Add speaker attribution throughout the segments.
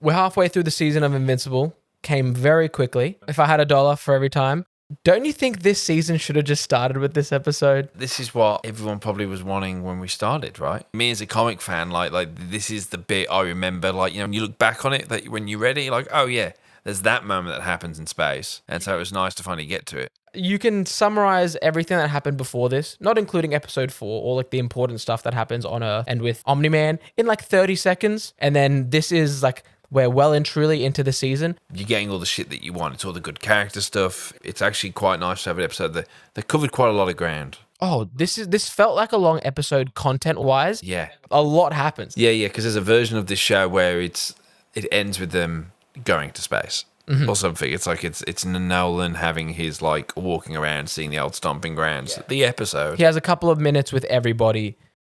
Speaker 1: We're halfway through the season of Invincible. Came very quickly. If I had $1 for every time. Don't you think this season should have just started with this episode?
Speaker 2: This is what everyone probably was wanting when we started, right? Me as a comic fan, like this is the bit I remember. Like, you know, when you look back on it, that when you're ready, like, oh yeah, there's that moment that happens in space, and so it was nice to finally get to it.
Speaker 1: You can summarize everything that happened before this, not including episode 4 or like the important stuff that happens on Earth and with Omni-Man in like 30 seconds, and then this is like. We're well and truly into the season.
Speaker 2: You're getting all the shit that you want. It's all the good character stuff. It's actually quite nice to have an episode that covered quite a lot of ground.
Speaker 1: Oh, this felt like a long episode content-wise.
Speaker 2: Yeah.
Speaker 1: A lot happens.
Speaker 2: Yeah, because there's a version of this show where it ends with them going to space. Or something. It's like it's Nolan having his like walking around, seeing the old stomping grounds. Yeah. The episode.
Speaker 1: He has a couple of minutes with everybody.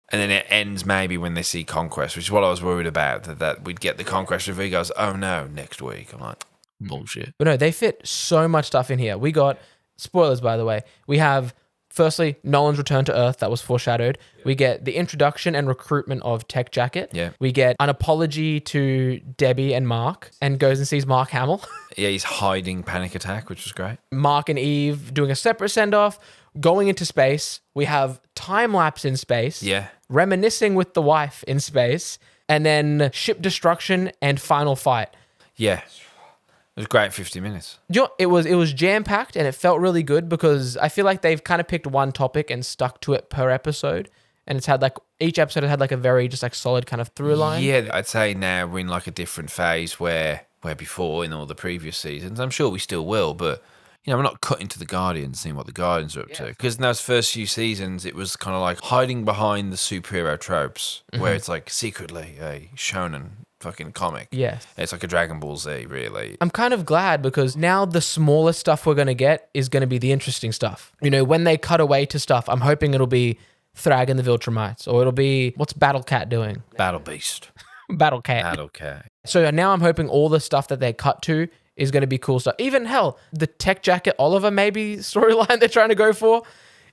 Speaker 2: And then it ends maybe when they see Conquest, which is what I was worried about, that we'd get the Conquest review. He goes, oh no, next week. I'm like, bullshit.
Speaker 1: But no, they fit so much stuff in here. We got, spoilers by the way, we have, firstly, Nolan's return to Earth, that was foreshadowed. Yeah. We get the introduction and recruitment of Tech Jacket.
Speaker 2: Yeah.
Speaker 1: We get an apology to Debbie and Mark, and goes and sees Mark Hamill.
Speaker 2: Yeah, he's hiding Panic Attack, which was great.
Speaker 1: Mark and Eve doing a separate send-off, going into space. We have time-lapse in space.
Speaker 2: Yeah.
Speaker 1: Reminiscing with the wife in space, and then ship destruction and final fight.
Speaker 2: Yeah. It was great 50 minutes.
Speaker 1: You know, it was jam-packed and it felt really good because I feel like they've kind of picked one topic and stuck to it per episode. And it's had like, each episode had like a very just like solid kind of through line.
Speaker 2: Yeah, I'd say now we're in like a different phase where before in all the previous seasons, I'm sure we still will, but you know, we're not cutting to the Guardians, seeing what the Guardians are up to. Because in those first few seasons, it was kind of like hiding behind the superhero tropes, where it's like secretly a shonen fucking comic.
Speaker 1: Yes.
Speaker 2: It's like a Dragon Ball Z, really.
Speaker 1: I'm kind of glad because now the smallest stuff we're going to get is going to be the interesting stuff. You know, when they cut away to stuff, I'm hoping it'll be Thrag and the Viltromites, or it'll be, what's Battle Cat doing?
Speaker 2: Battle Beast.
Speaker 1: Battle Cat.
Speaker 2: Battle Cat.
Speaker 1: So now I'm hoping all the stuff that they cut to is going to be cool stuff. Even hell, the Tech Jacket Oliver maybe storyline they're trying to go for.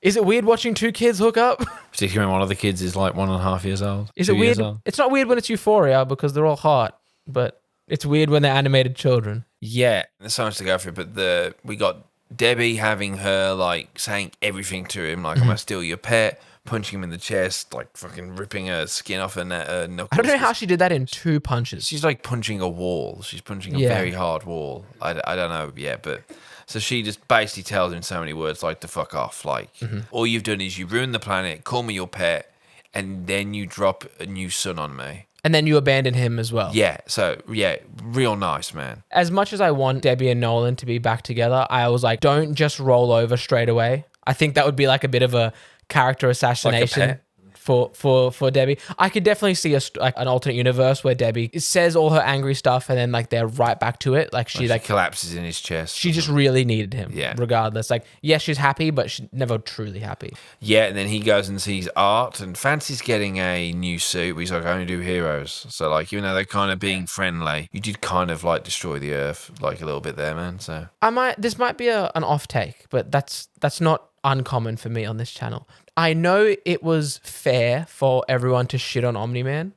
Speaker 1: Is it weird watching two kids hook up?
Speaker 2: Particularly when one of the kids is like 1.5 years old.
Speaker 1: Is it weird? It's not weird when it's Euphoria because they're all hot, but it's weird when they're animated children.
Speaker 2: Yeah, there's so much to go through, but we got Debbie having her like saying everything to him, like I'm gonna steal your pet, punching him in the chest, like fucking ripping her skin off her knuckles.
Speaker 1: I don't know how she did that in 2 punches.
Speaker 2: She's like punching a wall. She's punching a very hard wall. I don't know, but so she just basically tells him so many words like to fuck off. Like all you've done is you ruined the planet, call me your pet, and then you drop a new son on me.
Speaker 1: And then you abandon him as well.
Speaker 2: Yeah, so yeah, real nice, man.
Speaker 1: As much as I want Debbie and Nolan to be back together, I was like, don't just roll over straight away. I think that would be like a bit of a character assassination for Debbie. I could definitely see an alternate universe where Debbie says all her angry stuff and then like they're right back to it. Like she
Speaker 2: collapses in his chest.
Speaker 1: She just really needed him. Regardless. Like, yes, she's happy, but she's never truly happy.
Speaker 2: Yeah, and then he goes and sees Art, and Fancy's getting a new suit. He's like, I only do heroes. So like, even though they're kind of being friendly, you did kind of like destroy the Earth like a little bit there, man. So
Speaker 1: this might be an off take, but that's not uncommon for me on this channel. I know it was fair for everyone to shit on Omni-Man,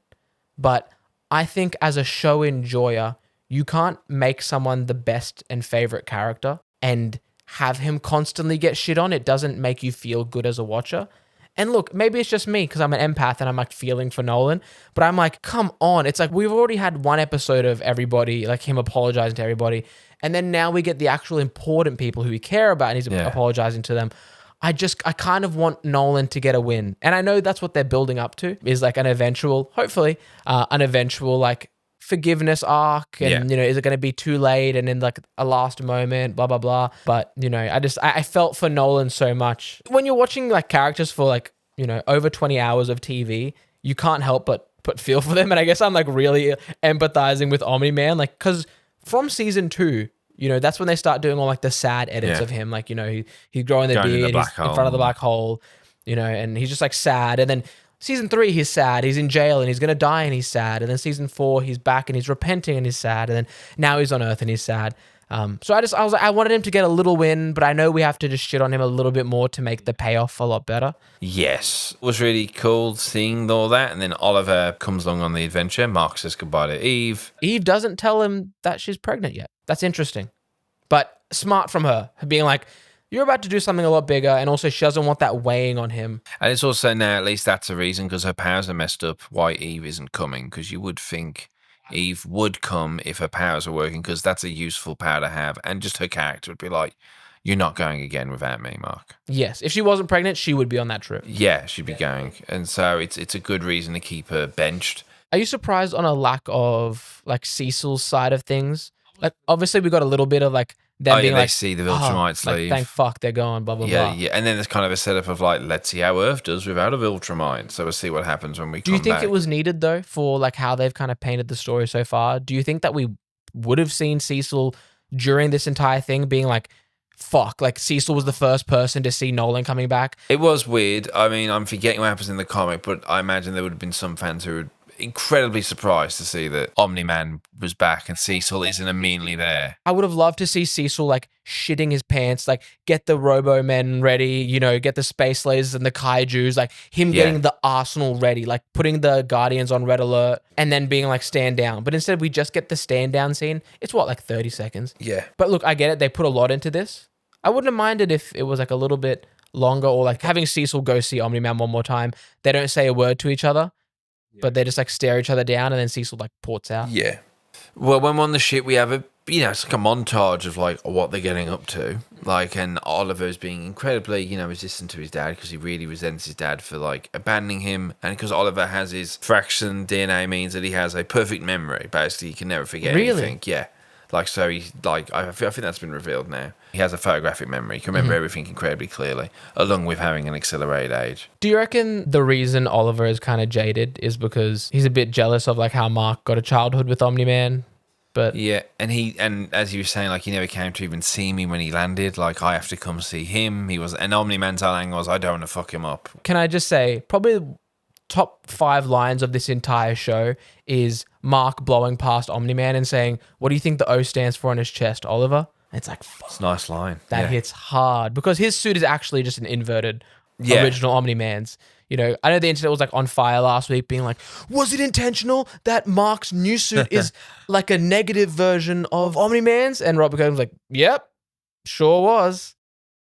Speaker 1: but I think as a show enjoyer, you can't make someone the best and favorite character and have him constantly get shit on. It doesn't make you feel good as a watcher. And look, maybe it's just me because I'm an empath and I'm like feeling for Nolan, but I'm like, come on. It's like we've already had one episode of everybody, like him apologizing to everybody. And then now we get the actual important people who we care about and he's apologizing to them. I kind of want Nolan to get a win. And I know that's what they're building up to, is like hopefully, an eventual like forgiveness arc. And, is it going to be too late and in like a last moment, blah, blah, blah. But, I felt for Nolan so much. When you're watching like characters for like, over 20 hours of TV, you can't help but feel for them. And I guess I'm like really empathizing with Omni-Man, like, because from season 2, that's when they start doing all like the sad edits of him. Like, he's growing the beard, he's in front of the black hole, and he's just like sad. And then season 3, he's sad. He's in jail and he's going to die and he's sad. And then season 4, he's back and he's repenting and he's sad. And then now he's on Earth and he's sad. So I was like, I wanted him to get a little win, but I know we have to just shit on him a little bit more to make the payoff a lot better.
Speaker 2: Yes. It was really cool seeing all that. And then Oliver comes along on the adventure. Mark says goodbye to Eve.
Speaker 1: Eve doesn't tell him that she's pregnant yet. That's interesting. But smart from her, being like, you're about to do something a lot bigger, and also she doesn't want that weighing on him.
Speaker 2: And it's also now, at least that's a reason, because her powers are messed up, why Eve isn't coming, because you would think Eve would come if her powers are working, because that's a useful power to have, and just her character would be like, you're not going again without me, Mark.
Speaker 1: Yes, if she wasn't pregnant, she would be on that trip.
Speaker 2: Yeah, she'd be going. And so it's a good reason to keep her benched.
Speaker 1: Are you surprised on a lack of, like, Cecil's side of things? Like, obviously we got a little bit of, like, them being
Speaker 2: they
Speaker 1: like,
Speaker 2: see the Viltromites leave.
Speaker 1: Thank fuck they're going, blah, blah,
Speaker 2: Yeah,
Speaker 1: blah.
Speaker 2: yeah. And then there's kind of a setup of like, let's see how Earth does without a Viltromite. So we'll see what happens when we
Speaker 1: Do
Speaker 2: come
Speaker 1: you think
Speaker 2: back.
Speaker 1: it was needed, though, for, like, how they've kind of painted the story so far? Do you think that we would have seen Cecil during this entire thing being like, fuck, like, Cecil was the first person to see Nolan coming back?
Speaker 2: It was weird. I mean, I'm forgetting what happens in the comic, but I imagine there would have been some fans who were incredibly surprised to see that Omni-Man was back and Cecil isn't immediately there.
Speaker 1: I would have loved to see Cecil, like, shitting his pants, like, get the Robo-Men ready, you know, get the space lasers and the kaijus, like, him getting the arsenal ready, like, putting the Guardians on red alert, and then being like, stand down. But instead, we just get the stand down scene. It's what, like 30 seconds?
Speaker 2: Yeah.
Speaker 1: But look, I get it. They put a lot into this. I wouldn't have minded if it was, like, a little bit longer, or, like, having Cecil go see Omni-Man one more time. They don't say a word to each other, but they just, like, stare each other down, and then Cecil, like, ports out.
Speaker 2: Yeah. Well, when we're on the ship, we have it's like a montage of like what they're getting up to. Like, and Oliver's being incredibly, resistant to his dad because he really resents his dad for like abandoning him. And because Oliver has his fraction DNA means that he has a perfect memory. Basically, he can never forget anything. Yeah. Like, so he's like, I think that's been revealed now. He has a photographic memory. He can remember everything incredibly clearly, along with having an accelerated age.
Speaker 1: Do you reckon the reason Oliver is kind of jaded is because he's a bit jealous of like how Mark got a childhood with Omni-Man? But
Speaker 2: yeah, and as you were saying, like, he never came to even see me when he landed. Like, I have to come see him. And Omni-Man's whole angle was, I don't want to fuck him up.
Speaker 1: Can I just say, probably the top 5 lines of this entire show is Mark blowing past Omni-Man and saying, what do you think the O stands for on his chest, Oliver? And it's like, fuck,
Speaker 2: it's a nice line.
Speaker 1: That hits hard because his suit is actually just an inverted original Omni-Man's. You know, I know the internet was like on fire last week being like, was it intentional that Mark's new suit is like a negative version of Omni-Man's? And Robert Combs was like, yep, sure was.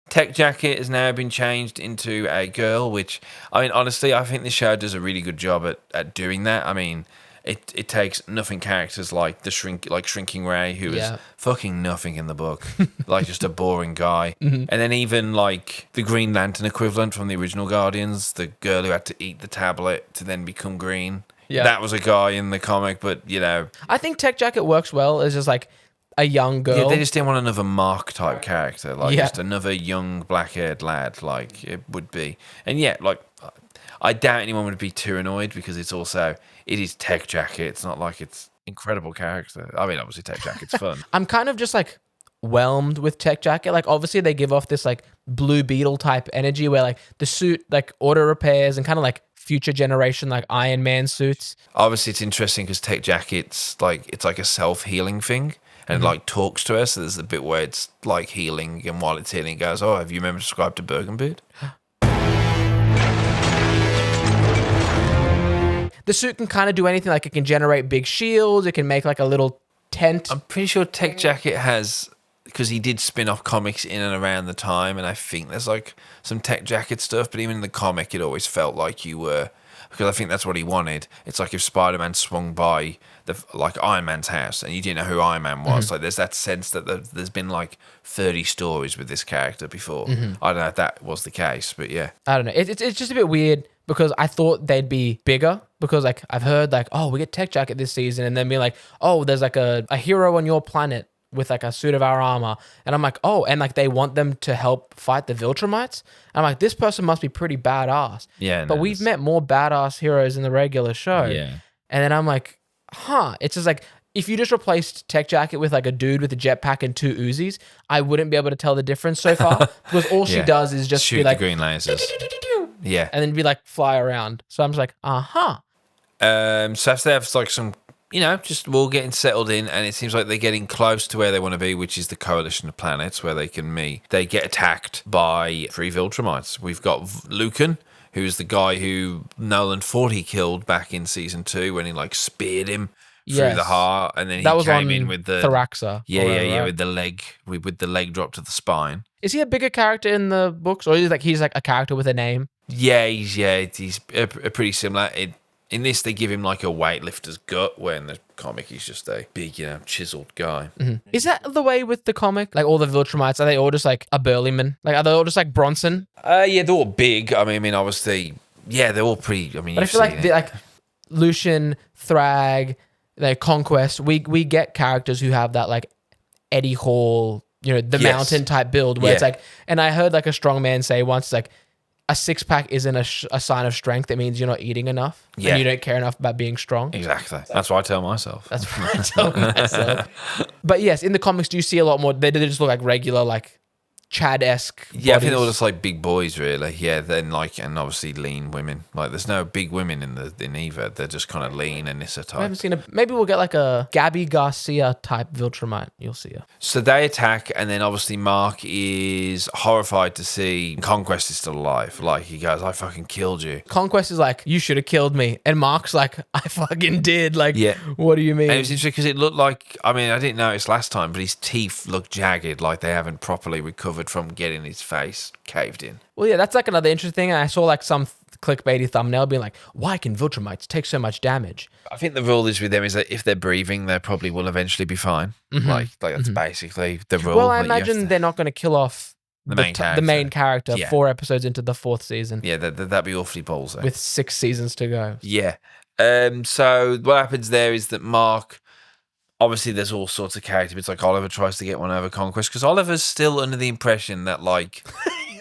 Speaker 2: Tech Jacket has now been changed into a girl, which, I mean, honestly, I think the show does a really good job at doing that. I mean, it takes nothing characters like Shrinking Ray, who is fucking nothing in the book, like just a boring guy. And then even like the Green Lantern equivalent from the original Guardians, the girl who had to eat the tablet to then become green. Yeah. That was a guy in the comic, but
Speaker 1: I think Tech Jacket works well as just like a young girl.
Speaker 2: Yeah, they just didn't want another Mark type character, like just another young black-haired lad, like it would be. And like, I doubt anyone would be too annoyed because it is Tech Jacket. It's not like it's incredible character. I mean, obviously Tech Jacket's fun.
Speaker 1: I'm kind of just like whelmed with Tech Jacket. Like, obviously they give off this like Blue Beetle type energy where like the suit like auto repairs and kind of like future generation like Iron Man suits.
Speaker 2: Obviously it's interesting because Tech Jacket's like, it's like a self-healing thing. And it like talks to us. So there's a bit where it's like healing, and while it's healing, it goes, "Oh, have you ever subscribed to Bergenboot?"
Speaker 1: The suit can kind of do anything. Like, it can generate big shields. It can make like a little tent.
Speaker 2: I'm pretty sure Tech Jacket has, because he did spin-off comics in and around the time, and I think there's like some Tech Jacket stuff. But even in the comic, it always felt like you were, because I think that's what he wanted. It's like if Spider-Man swung by like Iron Man's house and you didn't know who Iron Man was. Like, there's that sense that there's been like 30 stories with this character before. I don't know if that was the case, but yeah.
Speaker 1: I don't know. It's just a bit weird because I thought they'd be bigger because like I've heard like, oh, we get Tech Jacket this season, and then be like, oh, there's like a hero on your planet with like a suit of our armor. And I'm like, oh, and like they want them to help fight the Viltromites. I'm like, this person must be pretty badass.
Speaker 2: Yeah.
Speaker 1: But we've met more badass heroes in the regular show.
Speaker 2: Yeah.
Speaker 1: And then I'm like, it's just like, if you just replaced Tech Jacket with like a dude with a jetpack and 2 Uzis, I wouldn't be able to tell the difference so far because all she does is just
Speaker 2: shoot
Speaker 1: be like
Speaker 2: the green lasers. Yeah.
Speaker 1: And then be like fly around. So I'm just like,
Speaker 2: So after they have like some just all getting settled in, and it seems like they're getting close to where they want to be, which is the coalition of planets where they can meet. They get attacked by 3 Viltromites. We've got Lucan, who's the guy who Nolan thought he killed back in season 2 when he speared him through the heart, and then he came in with the
Speaker 1: Thoraxa.
Speaker 2: Yeah, with the leg, with the leg drop to the spine.
Speaker 1: Is he a bigger character in the books, or is he's like a character with a name?
Speaker 2: Yeah, he's a pretty similar. In this, they give him like a weightlifter's gut, where in the comic he's just a big, chiseled guy.
Speaker 1: Mm-hmm. Is that the way with the comic? Like all the Viltromites, are they all just like a burly man? Like are they all just like Bronson?
Speaker 2: Yeah, they're all big. I mean, obviously, yeah, they're all pretty. I mean,
Speaker 1: but I feel like Lucian, Thrag, like Conquest, we get characters who have that like Eddie Hall, the mountain type build where it's like, and I heard like a strong man say once, like, a 6-pack isn't a sign of strength. It means you're not eating enough and you don't care enough about being strong.
Speaker 2: Exactly. That's what I tell myself.
Speaker 1: That's what I tell myself. But yes, in the comics, do you see a lot more? They just look like regular, like Chad-esque bodies.
Speaker 2: Yeah, I think they're all just like big boys, really. Yeah, then and obviously lean women. Like, there's no big women in either. They're just kind of lean and Nissa type.
Speaker 1: I haven't seen maybe we'll get like a Gabby Garcia type Viltrumite. You'll see her.
Speaker 2: So they attack, and then obviously Mark is horrified to see Conquest is still alive. Like, he goes, I fucking killed you.
Speaker 1: Conquest is like, you should have killed me. And Mark's like, I fucking did. Like, what do you mean?
Speaker 2: And it was interesting because it looked like, I mean, I didn't notice last time, but his teeth look jagged, like they haven't properly recovered from getting his face caved in.
Speaker 1: Well, yeah, that's like another interesting thing. I saw like some clickbaity thumbnail being like, why can Viltrumites take so much damage?
Speaker 2: I think the rule is with them is that if they're breathing, they probably will eventually be fine. Mm-hmm. Like that's basically the rule.
Speaker 1: Well, I imagine they're not going to kill off
Speaker 2: the main character
Speaker 1: 4 episodes into the 4th season.
Speaker 2: Yeah, that'd be awfully ballsy.
Speaker 1: With 6 seasons to go.
Speaker 2: Yeah. So what happens there is that Mark... Obviously, there's all sorts of character bits. Like Oliver tries to get one over Conquest because Oliver's still under the impression that like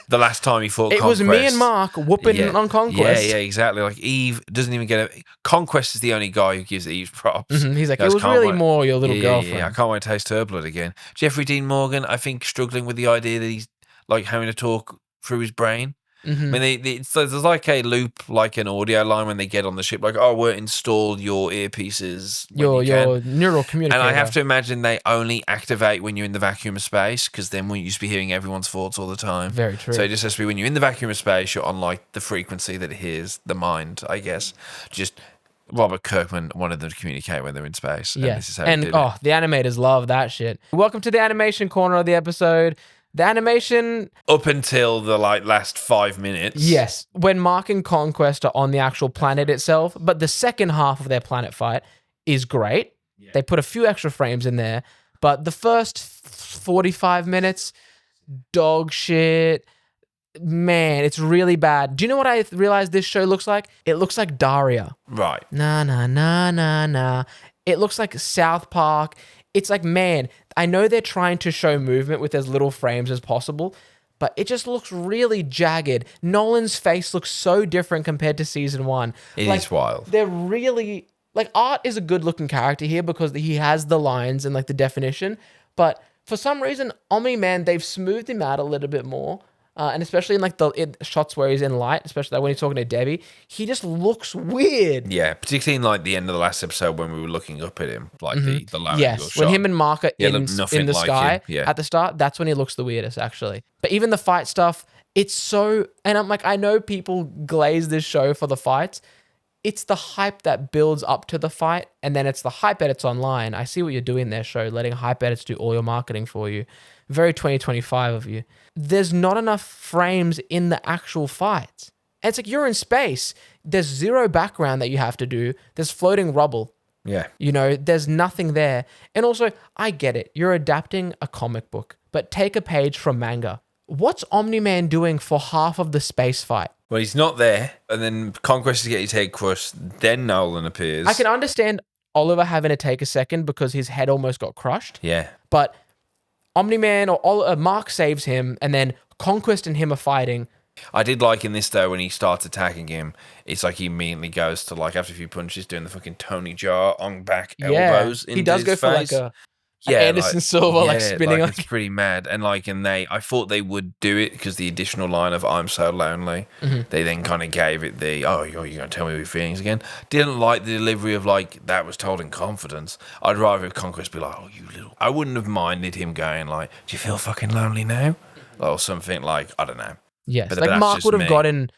Speaker 2: the last time he fought Conquest,
Speaker 1: it was me and Mark whooping on Conquest.
Speaker 2: Yeah, exactly. Like Eve doesn't even get Conquest is the only guy who gives Eve props.
Speaker 1: Mm-hmm. He's like, it was really more your little girlfriend.
Speaker 2: Yeah, I can't wait to taste her blood again. Jeffrey Dean Morgan, I think, struggling with the idea that he's like having to talk through his brain. Mm-hmm. I mean, there's like a loop, like an audio line when they get on the ship, like, oh, we'll install your earpieces.
Speaker 1: Your neural communicator.
Speaker 2: And I have to imagine they only activate when you're in the vacuum of space, because then we used to be hearing everyone's thoughts all the time.
Speaker 1: Very true.
Speaker 2: So it just has to be when you're in the vacuum of space, you're on like the frequency that hears the mind, I guess. Just Robert Kirkman wanted them to communicate when they're in space.
Speaker 1: Yeah.
Speaker 2: And this is how he did it.
Speaker 1: The animators love that shit. Welcome to the animation corner of the episode. The animation...
Speaker 2: Up until the last 5 minutes.
Speaker 1: Yes. When Mark and Conquest are on the actual planet itself. But the second half of their planet fight is great. Yeah. They put a few extra frames in there. But the first 45 minutes, dog shit. Man, it's really bad. Do you know what I realized this show looks like? It looks like Daria.
Speaker 2: Right.
Speaker 1: Nah. It looks like South Park. It's like, man, I know they're trying to show movement with as little frames as possible, but it just looks really jagged. Nolan's face looks so different compared to season 1.
Speaker 2: It is wild.
Speaker 1: They're really... Like, Art is a good-looking character here because he has the lines and, like, the definition, but for some reason, Omni-Man, they've smoothed him out a little bit more. And especially in like the shots where he's in light, especially like when he's talking to Debbie, he just looks weird.
Speaker 2: Yeah, particularly in like the end of the last episode when we were looking up at him, like the low angle shot.
Speaker 1: When him and Mark are in the
Speaker 2: like
Speaker 1: sky
Speaker 2: him.
Speaker 1: at the start, that's when he looks the weirdest, actually. But even the fight stuff, it's so... And I'm like, I know people glaze this show for the fights. It's the hype that builds up to the fight, and then it's the hype edits online. I see what you're doing there, show, letting hype edits do all your marketing for you. Very 2025 of you. There's not enough frames in the actual fights. And it's like, you're in space. There's zero background that you have to do. There's floating rubble.
Speaker 2: Yeah.
Speaker 1: There's nothing there. And also, I get it. You're adapting a comic book, but take a page from manga. What's Omni-Man doing for half of the space fight?
Speaker 2: Well, he's not there. And then Conquest is getting his head crushed. Then Nolan appears.
Speaker 1: I can understand Oliver having to take a second because his head almost got crushed.
Speaker 2: Yeah.
Speaker 1: But Omni-Man or Mark saves him, and then Conquest and him are fighting.
Speaker 2: I did like in this, though, when he starts attacking him, it's like he immediately goes to, like, after a few punches, doing the fucking Tony Jaa on back elbows into
Speaker 1: he does
Speaker 2: his
Speaker 1: go
Speaker 2: face.
Speaker 1: for, like, And Anderson Silva like spinning
Speaker 2: it's pretty mad. And I thought they would do it because the additional line of "I'm so lonely," they then kind of gave it the you're gonna tell me your feelings again. Didn't like the delivery of like that was told in confidence. I'd rather have Conquest be like, "Oh, you little." I wouldn't have minded him going like, "Do you feel fucking lonely now?" Or something like, I don't know.
Speaker 1: Yes, but like Mark would have gotten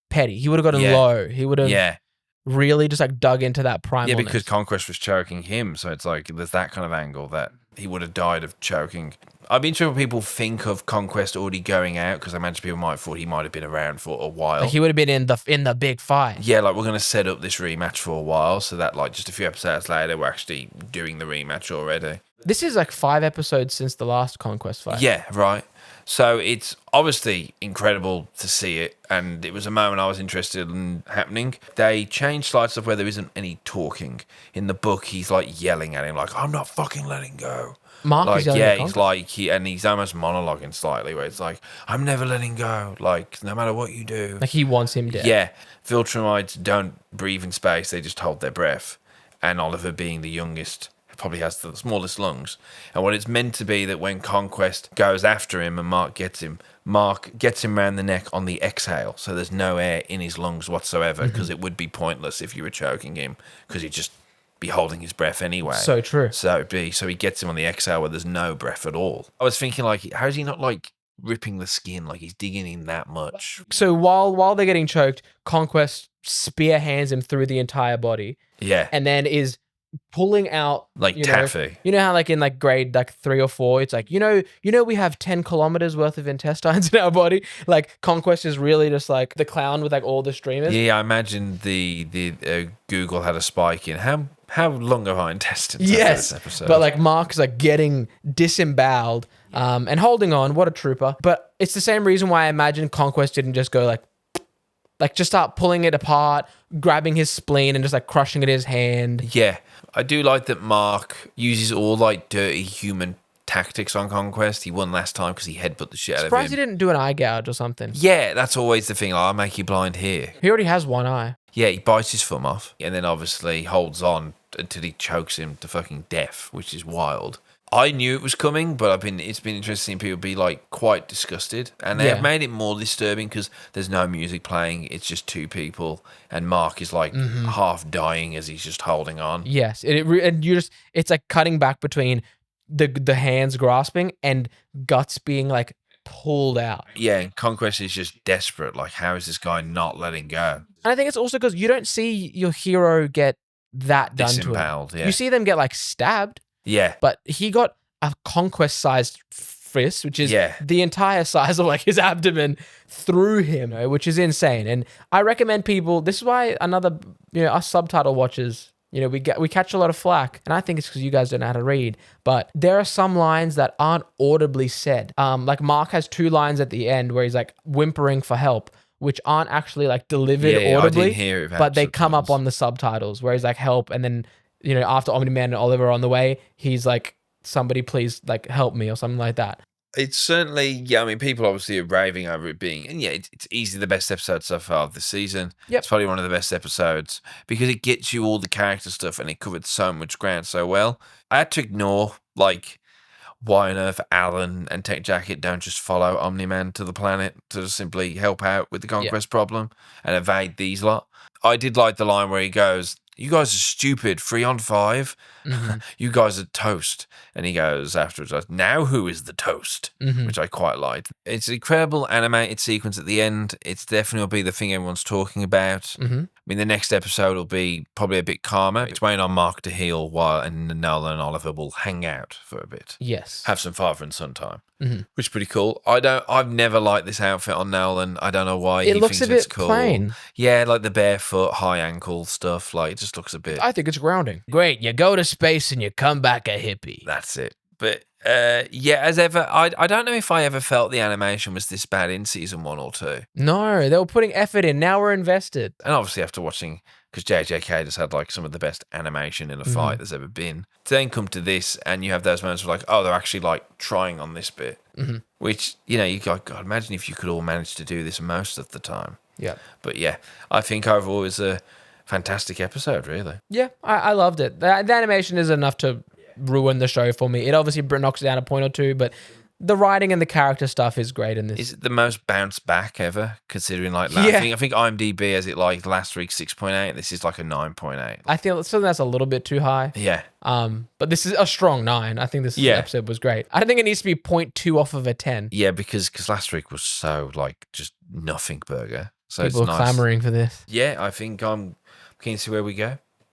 Speaker 1: petty. He would have gotten low. He would have really just like dug into that primalness.
Speaker 2: Yeah, because Conquest was choking him, so it's like there's that kind of angle that he would have died of choking. I'd be interested when people think of Conquest already going out, because I imagine people might have thought he might have been around for a while.
Speaker 1: Like he would have been in the big fight.
Speaker 2: Yeah, like we're going to set up this rematch for a while, so that like just a few episodes later, we're actually doing the rematch already.
Speaker 1: This is like 5 episodes since the last Conquest fight.
Speaker 2: Yeah, right. So it's obviously incredible to see it, and it was a moment I was interested in happening. They changed slight stuff where there isn't any talking. In the book, he's like yelling at him, like, "I'm not fucking letting go."
Speaker 1: Mark
Speaker 2: like,
Speaker 1: is yelling at Conquest.
Speaker 2: he's almost monologuing slightly, where it's like, "I'm never letting go, like, no matter what you do."
Speaker 1: Like he wants him dead.
Speaker 2: Yeah. Viltromites don't breathe in space, they just hold their breath. And Oliver, being the youngest, probably has the smallest lungs. And what it's meant to be that when Conquest goes after him and Mark gets him around the neck on the exhale, so there's no air in his lungs whatsoever, because it would be pointless if you were choking him, because he'd just be holding his breath anyway.
Speaker 1: So true.
Speaker 2: So he gets him on the exhale where there's no breath at all. I was thinking, like, how is he not like ripping the skin, like he's digging in that much?
Speaker 1: So while they're getting choked, Conquest spear hands him through the entire body.
Speaker 2: Yeah.
Speaker 1: And then is pulling out
Speaker 2: like taffy.
Speaker 1: You know how like in like grade like 3 or 4, it's like, you know we have 10 kilometers worth of intestines in our body. Like Conquest is really just like the clown with like all the streamers.
Speaker 2: Yeah, I imagine the Google had a spike in how long are our intestines?
Speaker 1: Yes,
Speaker 2: this episode?
Speaker 1: But like Mark's like getting disemboweled and holding on. What a trooper! But it's the same reason why I imagine Conquest didn't just go like just start pulling it apart, grabbing his spleen and just like crushing it in his hand.
Speaker 2: Yeah, I do like that Mark uses all like dirty human tactics on Conquest. He won last time because he headbutt the shit out of him.
Speaker 1: Surprised he didn't do an eye gouge or something.
Speaker 2: Yeah, that's always the thing. Like, I'll make you blind here.
Speaker 1: He already has one eye.
Speaker 2: Yeah, he bites his thumb off and then obviously holds on until he chokes him to fucking death, which is wild. I knew it was coming, but it's been interesting people be like quite disgusted, and they have made it more disturbing because there's no music playing. It's just 2 people, and Mark is like half dying as he's just holding on.
Speaker 1: Yes, it's like cutting back between the hands grasping and guts being like pulled out.
Speaker 2: Yeah, and Conquest is just desperate. Like, how is this guy not letting go?
Speaker 1: And I think it's also because you don't see your hero get that done to him.
Speaker 2: Yeah.
Speaker 1: You see them get like stabbed.
Speaker 2: Yeah.
Speaker 1: But he got a Conquest-sized fist, which is the entire size of like his abdomen, through him, which is insane. And I recommend people, this is why us subtitle watchers, we catch a lot of flack, and I think it's because you guys don't know how to read, but there are some lines that aren't audibly said. Like Mark has 2 lines at the end where he's like whimpering for help, which aren't actually like delivered audibly,
Speaker 2: I didn't hear it,
Speaker 1: but they come up on the subtitles where he's like help, and then after Omni-Man and Oliver are on the way, he's like, somebody please like help me or something like that.
Speaker 2: It's certainly, I mean, people obviously are raving over it being, and it's easily the best episode so far of the season.
Speaker 1: Yep.
Speaker 2: It's probably one of the best episodes because it gets you all the character stuff and it covered so much ground so well. I had to ignore, like, why on earth Alan and Tech Jacket don't just follow Omni-Man to the planet to just simply help out with the Conquest problem and evade these lot. I did like the line where he goes, "You guys are stupid, 3 on 5. You guys are toast." And he goes afterwards, "Now who is the toast?" Which I quite liked. It's an incredible animated sequence at the end. It's definitely will be the thing everyone's talking about. I mean, the next episode will be probably a bit calmer. It's waiting on Mark to heal and Nolan and Oliver will hang out for a bit.
Speaker 1: Yes.
Speaker 2: Have some father and son time. Which is pretty cool. I've never liked this outfit on Nolan. I don't know why he
Speaker 1: looks
Speaker 2: thinks
Speaker 1: a bit
Speaker 2: it's cool.
Speaker 1: plain.
Speaker 2: Yeah, like the barefoot, high ankle stuff. Like, it just looks a bit.
Speaker 1: I think it's grounding. Great, you go to space and you come back a hippie.
Speaker 2: That's it. But as ever, I don't know if I ever felt the animation was this bad in season 1 or 2.
Speaker 1: No, they were putting effort in. Now we're invested.
Speaker 2: And obviously after watching, because JJK just had like some of the best animation in a fight there's ever been. To then come to this and you have those moments of like, oh, they're actually like trying on this bit. Which, you go, God, imagine if you could all manage to do this most of the time.
Speaker 1: Yeah.
Speaker 2: But I think overall it was a fantastic episode, really.
Speaker 1: Yeah, I loved it. The animation is enough to ruin the show for me. It obviously knocks it down a point or two, but the writing and the character stuff is great in this.
Speaker 2: Is it the most bounce back ever? Considering like that,
Speaker 1: Yeah.
Speaker 2: I think IMDb has it like last week 6.8. This is like a 9.8.
Speaker 1: I feel still that's a little bit too high.
Speaker 2: Yeah.
Speaker 1: But this is a strong 9. I think this episode was great. I don't think it needs to be 0.2 off of a 10.
Speaker 2: Yeah, because last week was so like just nothing burger. So
Speaker 1: People
Speaker 2: it's
Speaker 1: are
Speaker 2: nice.
Speaker 1: clamoring for this.
Speaker 2: Yeah, I think I'm keen to see where we go.